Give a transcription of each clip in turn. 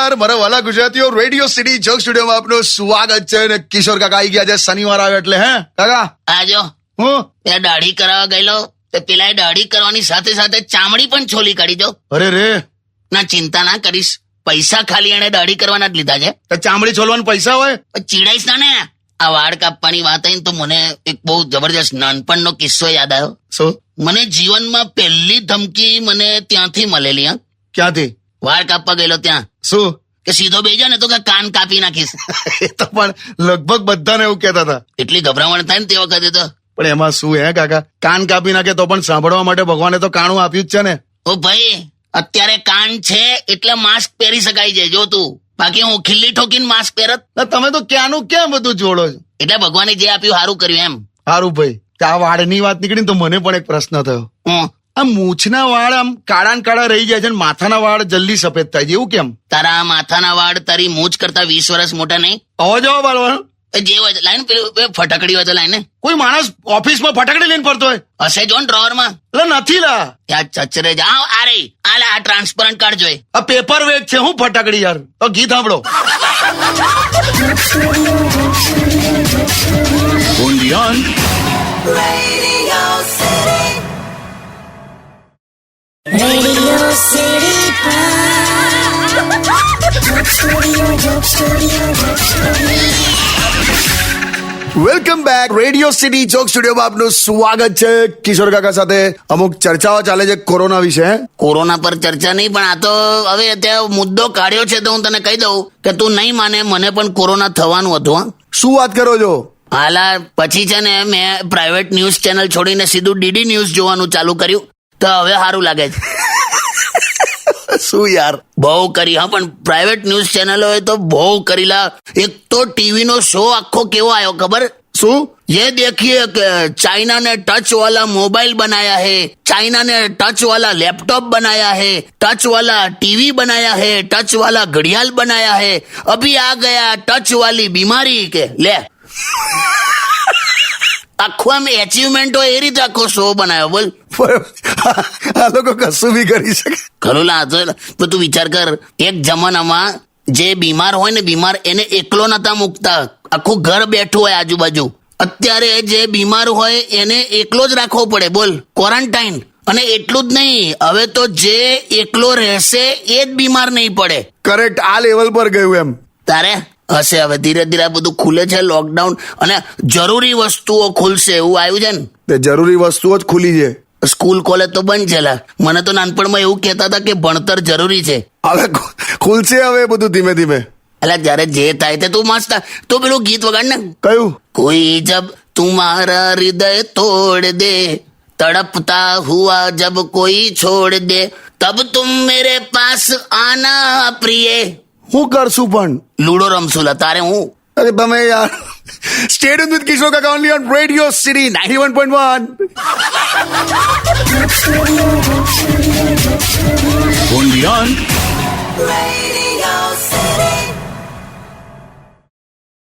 નમસ્કાર મારા વાલા ગુજરાતીઓ, રેડિયો સિટી જોક સ્ટુડિયોમાં આપનું સ્વાગત છે. અને કિશોર કાકા આવી ગયા છે. શનિવાર આવ્યો એટલે હે કાકા આજો હું ત્યાં દાઢી કરાવવા ગયેલો તો પેલા દાઢી કરવાની સાથે સાથે ચામડી પણ છોલી કાઢી દો. અરે રે, ના ચિંતા ના કરીશ, પૈસા ખાલી એને દાઢી કરવાના જ લીધા છે. તો ચામડી છોલવાના પૈસા હોય? ચીડાઈશ ના ને. આ વાળ કાપવાની વાત આવી તો મને એક બહુ જબરજસ્ત નાનપણનો કિસ્સો યાદ આવ્યો. શું? મને જીવનમાં પહેલી ધમકી મને ત્યાંથી મળેલી. હા, ક્યાંથી? વાળ કાપવા ગયેલો ત્યાં. શું? કે સીધો બેજા ને તો કે કાન કાપી નાખીશ. એ તો પણ લગભગ બધાને એવું કહેતા હતા. એટલી ગભરામણ થાય ને તે વખતે તો. પણ એમાં શું હે કાકા, કાન કાપી નાખે તો પણ સાંભળવા માટે ભગવાને તો કાણું આપ્યું જ છે ને. ઓ ભાઈ, અત્યારે કાન છે એટલે માસ્ક પહેરી શકાય છે. જો તું, બાકી હું ખીલ્લી ઠોકીને માસ્ક પહેરત. તમે તો ક્યાંનું ક્યાં બધું જોડો છો. એટલે ભગવાને જે આપ્યું સારું કર્યું એમ. સારું ભાઈ, આ વાળની વાત નીકળી તો મને પણ એક પ્રશ્ન થયો. હું આ મૂછના વાળ આમ કાળા ને કાળા રહી જાય છે, માથાના વાળ જલ્દી સફેદ થાય છે, એવું કેમ? તારા માથાના વાળ તારી મૂછ કરતા 20 વર્ષ મોટા નહીં. આવો જવાબ બાળવાનો. જે હોય લાઈન પેલું ફટકડી હોય તો લાઈને. કોઈ માણસ ઓફિસમાં ફટાકડી લઈને ફરતો હોય? હશે જો ને ડ્રોવરમાં. એટલે નથી લા, ત્યાં ચચરે જા. આ રે આ લે, આ ટ્રાન્સપરન્ટ કાર્ડ જોઈ. આ પેપર વેટ છે. હું ફટાકડી યાર. તો ગીત સાંભળો. Radio City welcome back. Radio city joke સ્ટુડિયોમાં આપનું સ્વાગત છે. કિશોર કાકા સાથે અમુક ચર્ચાઓ ચાલે છે કોરોના વિશે. કોરોના પર ચર્ચા નહીં, પણ આ તો હવે અત્યારે મુદ્દો કાઢ્યો છે તો હું તને કહી દઉં કે તું નહીં માને, મને પણ કોરોના થવાનું હતું. હા, શું વાત કરો છો? હાલા પછી છે ને મેં પ્રાઇવેટ ન્યૂઝ ચેનલ છોડીને સીધું ડીડી ન્યૂઝ જોવાનું ચાલુ કર્યું તો હવે સારું લાગે છે. શું યાર, બહુ કરી. હા, પણ પ્રાઇવેટ ન્યૂઝ ચેનલોએ તો બહુ કરેલા. એક તો ટીવી નો શો આખો કેવો આવ્યો ખબર? શું? ये देखिए कि चाइना ने टच वाला मोबाइल बनाया है, चाइना ने टच वाला लैपटॉप बनाया है, टच वाला टीवी बनाया है, टच वाला घड़ियाल बनाया है, अभी आ गया टच वाली बीमारी के ले. આખું આમ એચિવમેન્ટ હોય એ રીતે આખો શો બનાવ્યો. બોલ, આ લોકો કશું બી કરી શકે. ખરું લા. તો તું વિચાર કર, એક જમાનામાં જે બીમાર હોય ને, બીમાર એને એકલો નતા મૂકતા, આખું ઘર બેઠું હોય આજુબાજુ. અત્યારે જે બીમાર હોય એને એકલો જ રાખવો પડે. બોલ, ક્વોરન્ટાઇન. અને એટલું જ નહીં, હવે તો જે એકલો રહેશે એ જ બીમાર નહીં પડે. કરેક્ટ, આ લેવલ પર ગયું એમ. તારે હશે હવે ધીરે ધીરે બધું ખુલે છે. લોકડાઉન અને જરૂરી વસ્તુઓ ખુલશે એવું આવ્યું છે ને. તે જરૂરી વસ્તુઓ જ ખુલી છે. સ્કૂલ કોલેજ તો બંધ છે લા. મને તો નાનપણમાં એવું કહેતા હતા કે ભણતર જરૂરી છે. હવે ખુલશે હવે બધું ધીમે ધીમે. એટલે જયારે જે થાય તે તું મસ્ત તો પેલું ગીત વગાડ ને. કયું? કોઈ જબ તુમ્હારા હૃદય તોડ દે, તડપતા હુઆ જબ કોઈ છોડ દે, તબ તુમ મેરે પાસ આના પ્રિય. હું કરશું પણ? લૂડો રમશું લા. તારે હું અરે તમે યાર. સ્ટે ટ્યુન્ડ વિથ કિશોર કાકા only on radio city 91.1.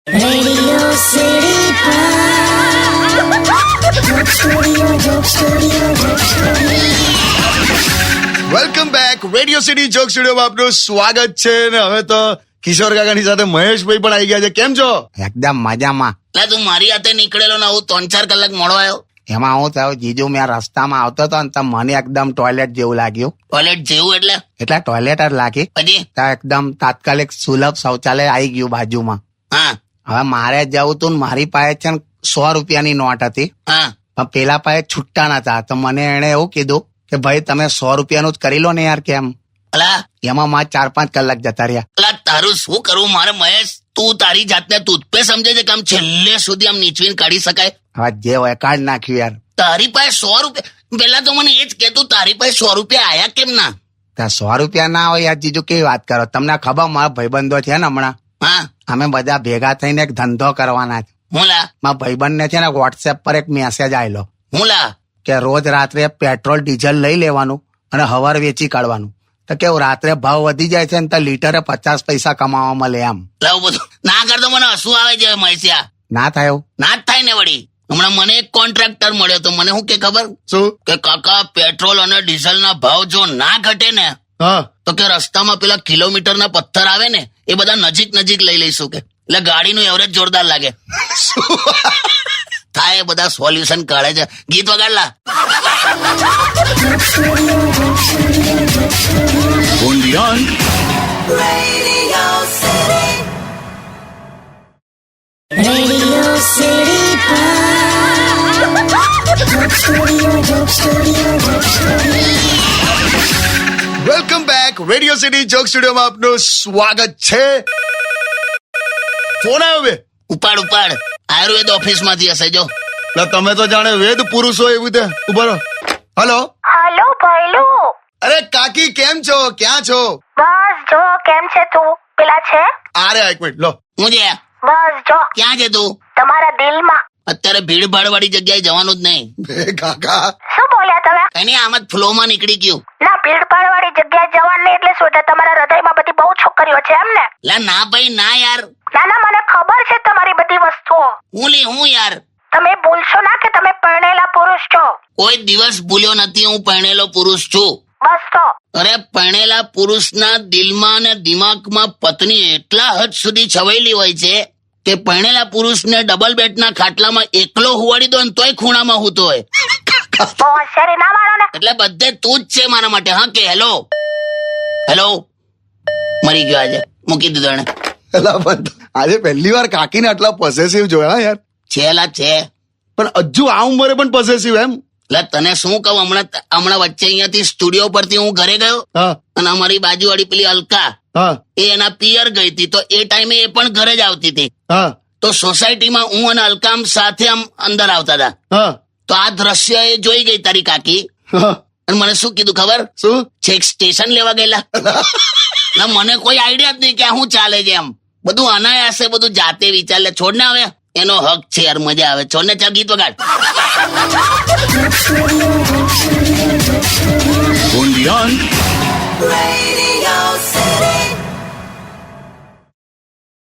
Radio City welcome back. Radio city joke સ્ટુડિયોમાં આપનું સ્વાગત છે. ને હવે તો કિશોર કાકાની સાથે મહેશભાઈ પણ આવી ગયા છે. કેમ છો? એકદમ મજામાં. લા, તું મારી હાથે નીકળેલો ને હું 3-4 કલાક મોડો આવ્યો. એમાં હું થયું, જીજુ મેં રસ્તામાં આવતો હતો ને તો મને એકદમ ટોયલેટ જેવું લાગ્યું. ટોયલેટ જેવું એટલે ટોયલેટ જ લાગી. પછી ત્યાં એકદમ તાત્કાલિક સુલભ શૌચાલય આવી ગયું બાજુમાં. હા હવે મારે જવું તું ને મારી પાસે છે ને 100 રૂપિયાની નોટ હતી, હા પણ પેલા પાસે છૂટા નતા. તો મને એને એવું કીધું કે ભાઈ તમે 100 રૂપિયાનું જ કરી લો ને યાર. કેમ? અલા એમાં મારે 4-5 કલાક જતા રહ્યા. અલા, તારું શું કરું મારે મહેશ? તું તારી જાતને ટૂથપે સમજે છે કે આમ છેલ્લે સુધી આમ નીચવીને કાઢી શકાય? હવે જે હોય કાઢ નાખ્યું યાર. તારી પાસે 100 રૂપિયા? પેલા તો મને એ જ કે તું તારી પાસે 100 રૂપિયા આયા કેમ ના? ત્યાં 100 રૂપિયા ના હોય યાર જીજુ, કેવી વાત કરો? તમને ખબર મારા ભાઈબંધો છે ને હમણાં, હા અમે બધા ભેગા થઈને એક ધંધો કરવાના છે. હું લા મારા ભાઈબંધને છે ને વોટ્સએપ પર એક મેસેજ આવેલો હું લા કે રોજ રાત્રે પેટ્રોલ ડીઝલ લઈ લેવાનું અને હવાર વેચી કાઢવાનું. તો કેવું, રાત્રે ભાવ વધી જાય છે ને તો લીટરે 50 પૈસા કમાવા મળે એમ. લાવ બધું ના કરતો, મને હસવું આવે છે મહેશિયા. ના થાય એવું? ના જ થાય ને વળી. હમણાં મને એક કોન્ટ્રાક્ટર મળ્યો તો મને શું કે ખબર? શું? કે કાકા પેટ્રોલ અને ડીઝલ ના ભાવ જો ના ઘટે ને હા તો કે રસ્તામાં પેલા કિલોમીટરના પથ્થર આવે ને એ બધા નજીક નજીક લઈ લઈશું કે એટલે ગાડીનું એવરેજ જોરદાર લાગે. થાય એ બધા સોલ્યુશન કાઢે છે. ગીત વગાડલા. Radio City Joke Studio, Joke Studio, Joke Studio. Welcome back radio city joke સ્ટુડિયોમાં આપનું સ્વાગત છે. ફોન આવ્યો બે ઉપાડ ઉપાડ. આયુર્વેદ ઓફિસમાંથી હશે જો. એટલે તમે તો જાણે વેદ પુરુષો એવું તે ઉભા રહો. હલો હાલો ભૈલું. અરે કાકી કેમ છો, ક્યાં છો? બસ જો કેમ છે તું? પેલા છે અરે એક મિનિટ લો. હું છે બસ જો ક્યાં છે તું? તમારા દિલમાં. અત્યારે ભીડ ભાડ વાળી જગ્યાએ જવાનું જ નહીં. બે કાકા શું બોલ્યા તમે? એની આમ જ ફ્લોમાં નીકળી ગયું. ના ભીડભાડ વાળી જગ્યાએ જવાનું નહીં એટલે શું છે? તમારા હૃદયમાં બધી બહુ છોકરીઓ છે એમ ને? લા ના ભાઈ ના યાર. ના ના મને ખબર છે તમારી બધી વસ્તુઓ. હું યાર તમે ભૂલશો ના કે તમે પરણેલા પુરુષ છો. કોઈ દિવસ ભૂલ્યો નથી. હું પરણેલો પુરુષ છું. બસ તો અરે પરણેલા પુરુષના દિલમાં અને દિમાગમાં પત્ની એટલા હદ સુધી છવાયેલી હોય છે કે પરણેલા પુરુષને ડબલ બેડના ખાટલામાં એકલો હુવાડી દો ને તોય ખૂણામાં હૂતો હોય. બહુ હોશિયારી ના મારો ને. એટલે બધે તું જ છે મારા માટે. હા કે હેલો હેલો. મરી ગયો આજે. મૂકી દીધો એને. એલા પણ આજે પહેલી વાર કાકીને આટલા પોસેસિવ જોયા હા યાર. છેલા છે પણ હજુ આ ઉંમરે પણ પોસેસિવ એમ? એટલે તને શું કહું, હમણાં વચ્ચે અહીંયાથી સ્ટુડિયો પરથી હું ઘરે ગયો હા અને અમારી બાજુવાળી પેલી અલકા હા એ એના પિયર ગઈ હતી તો એ ટાઈમે એ પણ ઘરે જ આવતી હતી. હા તો સોસાયટીમાં હું અને અલકામ સાથે આમ અંદર આવતા હતા. હા તો આ દ્રશ્ય એ જોઈ ગઈ તારી કાકી હા. અને મને શું કીધું ખબર? શું? છેક સ્ટેશન લેવા ગયેલા. ના મને કોઈ આઈડિયા જ નહીં કે આ શું ચાલે છે એમ. બધું અનાયાસે બધું જાતે વિચાર લે. છોડ ને હવે એનો હક છે યાર. મજા આવે. છોડ ને. ચાલ ગીત વગાડ.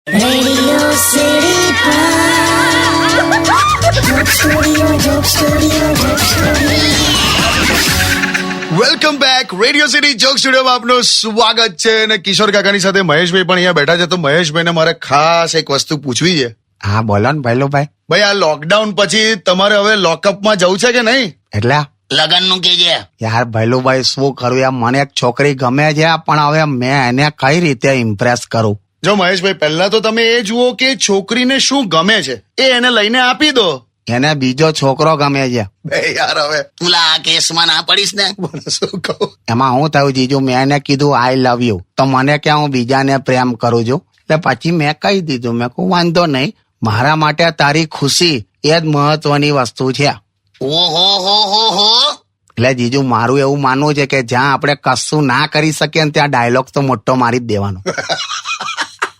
Radio City Joke Studio, Joke Studio, Joke Studio. Welcome back radio city joke સ્ટુડિયોમાં આપનું સ્વાગત છે. અને કિશોર કાકાની સાથે મહેશભાઈ પણ અહીંયા બેઠા છે. તો મહેશભાઈને મારે ખાસ એક વસ્તુ પૂછવી છે. હા બોલો ને ભૈલુભાઈ. ભાઈ આ લોકડાઉન પછી તમારે હવે લોકઅપમાં જવું છે કે નહીં? એટલે લગન નું કે છે. યાર ભૈલુભાઈ શું કરું યાર, મને એક છોકરી ગમે છે પણ હવે મેં એને કઈ રીતે ઇમ્પ્રેસ કરું? જો મહેશભાઈ પહેલા તો તમે એ જુઓ કે છોકરીને શું ગમે છે એ એને લઈને આપી દો. એને બીજો છોકરો ગમે છે. બે યાર હવે તું લા આ કેસમાં ના પડીશ ને. મને શું કહું. એમાં હું થયું જીજુ, મેં એને કીધું આઈ લવ યુ તો મને ક્યાં હું બીજાને પ્રેમ કરું છું. એટલે પછી મેં કહી દીધું, મેં કહું વાંધો નહીં, મારા માટે તારી ખુશી એ જ મહત્વની વસ્તુ છે. ઓહો હો હો હો. એટલે જીજુ મારું એવું માનવું છે કે જ્યાં આપણે કશું ના કરી શકીએ ને ત્યાં ડાયલોગ તો મોટો મારી જ દેવાનો.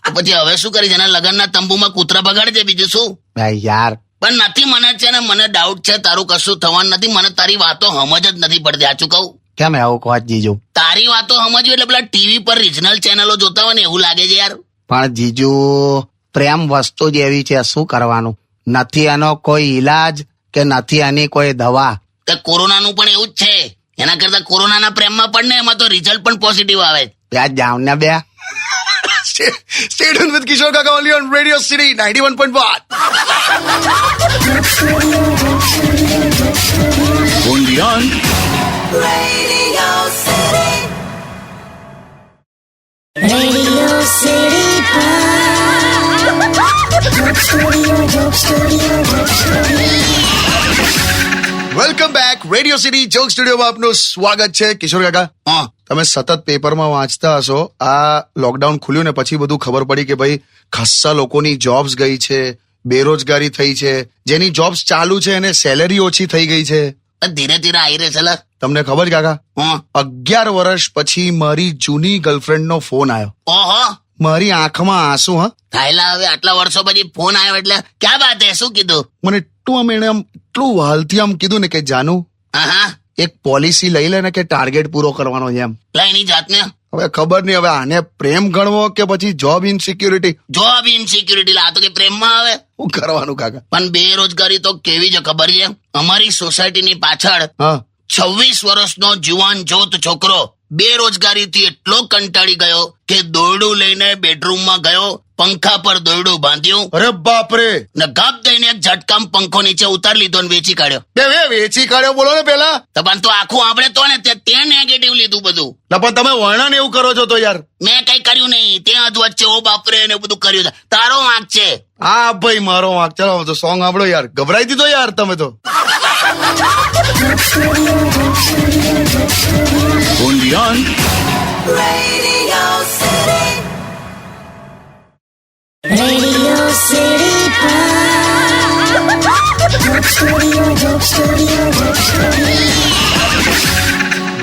તો પછી હવે શું કરીશ? એના લગનના તંબુમાં કૂતરા બગાડજે. બીજું શું? ભાઈ યાર પણ નથી. મને છે ને મને ડાઉટ છે તારું કશું થવાનું નથી. મને તારી વાતો સમજ જ નથી પડતી. સાચું કહું? કેમ એવું કહો જીજુ? તારી વાતો સમજવી એટલે પેલા ટીવી પર રિજનલ ચેનલો જોતા હોય ને એવું લાગે છે યાર. પણ જીજુ પ્રેમ વસ્તુ જ એવી છે, શું કરવાનું? નથી એનો કોઈ ઈલાજ કે નથી એની કોઈ દવા. તે કોરોનાનું પણ એવું જ છે. એના કરતા કોરોનાના પ્રેમમાં પણ ને એમાં તો રિઝલ્ટ પણ પોઝિટિવ આવે. ત્યાં જાવ ને બે. Stay tuned with Kishore Kaka only on Radio City 91.1. Radio City Joke Studio, Joke Studio, Joke Studio. Welcome back radio city joke સ્ટુડિયોમાં આપનું સ્વાગત છે. કિશોર કાકા હા તમે સતત પેપરમાં વાંચતા હશો. આ લોકડાઉન ખુલ્યું ને પછી બધું ખબર પડી કે ભાઈ ખાસ્સા લોકોની જોબ્સ ગઈ છે, બેરોજગારી થઈ છે, જેની જોબ્સ ચાલુ છે એને સેલેરી ઓછી થઈ ગઈ છે. ધીરે ધીરે આવી રહે છે લા. તમને ખબર છે કાકા, હા 11 વર્ષ પછી મારી જૂની ગર્લફ્રેન્ડનો ફોન આવ્યો. ઓહો મારી આંખમાં આંસુ. હા થાયલા હવે આટલા વર્ષો પછી ફોન આવ્યો એટલે ક્યાં વાત હે? શું કીધું? મને એટલું આમ એને આમ એટલું વાલથી આમ કીધું ને કે જાનુ હા હા એક પોલિસી લઈ લે ને કે ટાર્ગેટ પૂરો કરવાનો છે એમ. લા એની જાતને હવે ખબર નહીં હવે આને પ્રેમ ગણવો કે પછી જોબ ઇનસિક્યુરિટી. જોબ ઇનસિક્યુરિટી લા તો કે પ્રેમમાં આવે. શું કરવાનું કાકા? પણ બેરોજગારી તો કેવી છે ખબર છે? અમારી સોસાયટીની પાછળ હા 26 વર્ષનો જુવાન જોત છોકરો બેરોજગારીથી એટલો કંટાળી ગયો કે દોરડું લઈને બેડરૂમમાં ગયો, પંખા પર દોરડું બાંધ્યું અરે બાપરે, ને ગપ દઈને એક ઝટકામ પંખો નીચે ઉતારી લીધો ને વેચી કાઢ્યો. વેચી કાઢ્યો બોલો ને પેલા. પણ તો આખું આપણે તો ને તે નેગેટિવ લીધું બધું. ના પણ તમે વર્ણન એવું કરો છો તો યાર. મેં કઈ કર્યું નહીં, ત્યાં જ વચ્ચે ઓ બાપરે ને બધું કર્યું છે. તારો વાંક છે. હા ભાઈ મારો વાંક. ચાલો તો સોંગ સાંભળો યાર. ગભરાઈ દીધો યાર તમે તો. Radio City Joke Studio, Joke Studio, Joke Studio.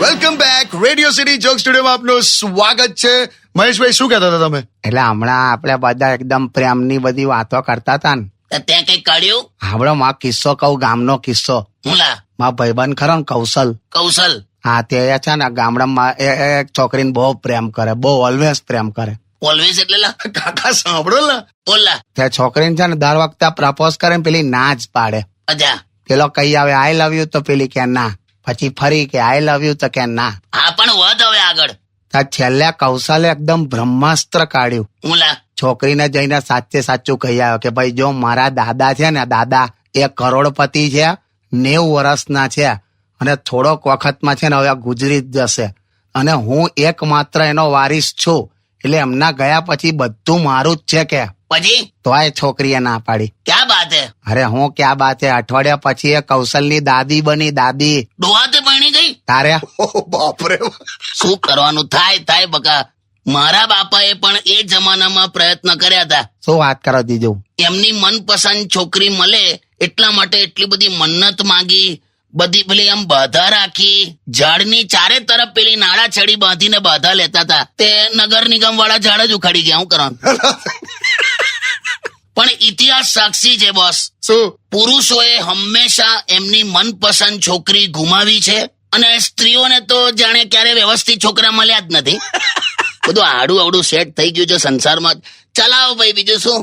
Welcome back. Radio city joke સ્ટુડિયોમાં આપનું સ્વાગત છે. મહેશભાઈ શું કહેતા હતા તમે? એટલે હમણાં આપણે બધા એકદમ પ્રેમની બધી વાતો કરતા હતા ને. તે ત્યાં કઈ કાઢ્યું? હમણાં માં કિસ્સો કહું, ગામનો કિસ્સો. હું લા માં ભાઈબંધ ખરો ને કૌશલ. કૌશલ. હા, તે છે ને ગામડામાં એક છોકરીને બહુ પ્રેમ કરે, બહુ ઓલવેઝ પ્રેમ કરે. ઓલવેઝ એટલે લા કાકા સાંભળો ને. ઓલા તે છોકરીને છે ને દર વખતે પ્રપોઝ કરે ને પેલી ના જ પાડે. અજા. પેલો કઈ આવે આઈ લવ યુ તો પેલી કે ના, પછી ફરી કે આઈ લવ યુ તો કે ના. હા પણ વધ હવે આગળ. ત્યાં છેલ્લે કૌશલે એકદમ બ્રહ્માસ્ત્ર કાઢ્યું. હું લા છોકરીને જઈને સાચે સાચું કહી આવ્યો કે ભાઈ જો મારા દાદા છે ને, દાદા એ કરોડપતિ છે, 90 વર્ષના છે અને થોડોક વખતમાં છે ને હવે ગુજરી જ જશે અને હું એકમાત્ર એનો વારીસ છું, એટલે એમના ગયા પછી બધું મારું જ છે કે. પછી તો એ છોકરીએ ના પાડી. ક્યાં બાત હે? અરે હું ક્યાં બાત હે, અઠવાડિયા પછી એ કૌશલની દાદી બની. દાદી ડોહા તે પરણી ગઈ? તારે બાપરે. શું કરવાનું? થાય બકા. મારા બાપાએ પણ એ જમાનામાં પ્રયત્ન કર્યા હતા. શું વાત કરો જીજુ? એમની મનપસંદ છોકરી મળે એટલા માટે એટલી બધી મન્નત માંગી, બધી પેલી આમ બાધા રાખી, ઝાડની ચારે તરફ પેલી નાળા છડી બાંધીને બાધા લેતા હતા. તે નગર નિગમ વાળા ઝાડ જ ઉખાડી ગયા. હું કરવાનું? પણ ઇતિહાસ સાક્ષી છે બોસ. શું? પુરુષોએ હંમેશા એમની મનપસંદ છોકરી ગુમાવી છે અને સ્ત્રીઓને તો જાણે ક્યારે વ્યવસ્થિત છોકરા મળ્યા જ નથી. બધું આડું સેટ થઈ ગયું છે સંસારમાં. ચલાવો ભાઈ, બીજું શું?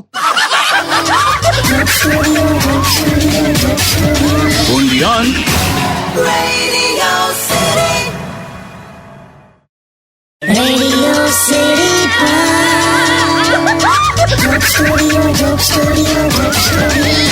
Radio City Joke Studio, Joke Studio, Joke Studio.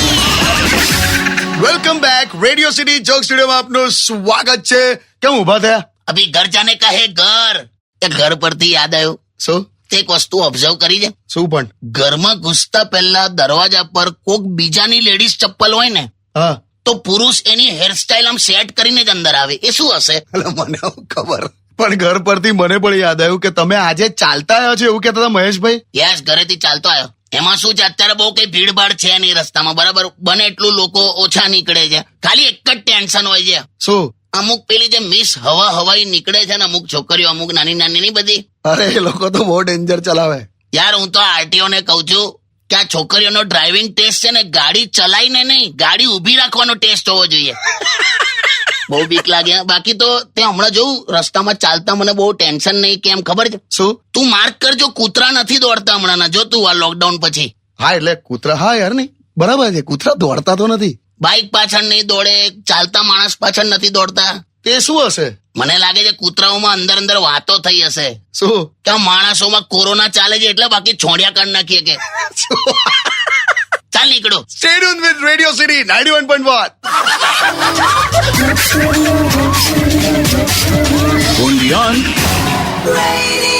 Welcome back. Radio city joke સ્ટુડિયોમાં આપનું સ્વાગત છે. કેમ ઉભા થયા? અભી ઘર જાને કા હે ઘર. એ ઘર પરથી યાદ આવ્યું. શું? તે એક વસ્તુ ઓબ્ઝર્વ કરી છે? શું પણ? ઘરમાં ઘૂસતા પહેલા દરવાજા પર કોક બીજાની લેડીઝ ચપ્પલ હોય ને હા, તો પુરુષ એની હેરસ્ટાઇલ આમ સેટ કરીને જ અંદર આવે. એ શું હશે? એટલે મને આવું ખબર. પણ ઘર પરથી મને પણ યાદ આવ્યું કે તમે આજે ચાલતા આવ્યા છો એવું કહેતા હતા મહેશભાઈ. યસ, ઘરેથી ચાલતો આવ્યો. એમાં શું છે, અત્યારે બહુ કઈ ભીડભાડ છે નહીં રસ્તામાં, બરાબર? બને એટલું લોકો ઓછા નીકળે છે. ખાલી એક જ ટેન્શન હોય છે. શું? અમુક પેલી જે મિસ હવાઈ નીકળે છે ને, અમુક છોકરીઓ, અમુક નાની ની બધી. અરે એ લોકો તો બહુ ડેન્જર ચલાવે. યાર હું તો આરટીઓ ને કઉ છું કે આ છોકરીઓનો ડ્રાઇવિંગ ટેસ્ટ છે ને, ગાડી ચલાવીને નહીં, ગાડી ઉભી રાખવાનો ટેસ્ટ હોવો જોઈએ. બહુ બીક લાગે. બાકી તો તે હમણાં જોઉં રસ્તામાં ચાલતા મને બહુ ટેન્શન નહીં. કેમ ખબર છે? શું? તું માર્ક કરજો, કૂતરા નથી દોડતા હમણાં. જો તું આ લોકડાઉન પછી. હા એટલે કૂતરા, હા યાર નહીં બરાબર છે, કૂતરા દોડતા તો નથી. બાઇક પાછળ નહીં દોડે, ચાલતા માણસ પાછળ નથી દોડતા. તે શું હશે? મને લાગે છે કૂતરાઓમાં અંદર વાતો થઈ હશે શું? કે આ માણસોમાં કોરોના ચાલે છે એટલે બાકી છોડ્યા કાઢ નાખીએ કે. ચાલ નીકળો. Stay tuned with Radio City 91.1. Joke Studio, Joke Studio. Only on Radio